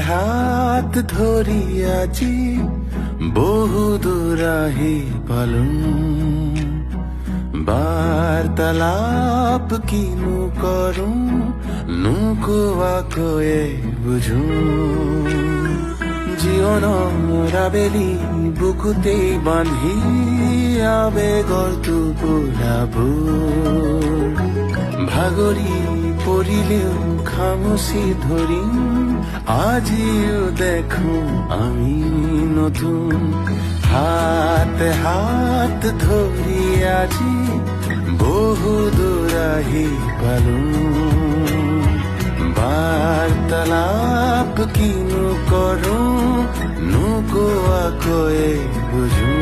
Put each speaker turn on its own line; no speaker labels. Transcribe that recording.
হাত ধৰি আজি বহু দূৰ আহি পালো বাৰ্তালাপ কিনো কৰো নোকোৱাকৈয়ে বুঝো জীৱনৰ আবেলি বুকুতেই বান্ধি আবেগৰ টোপোলাবোৰ ভাগৰি পৰিলেও খামুচি ধৰিম আজিও দেখো আমি নতুন হাতে হাত ধৰি আজি বহু দূৰ আহি পালো বাৰ্তালাপ কিনো কৰো নোকোৱাকৈয়ে বুঝো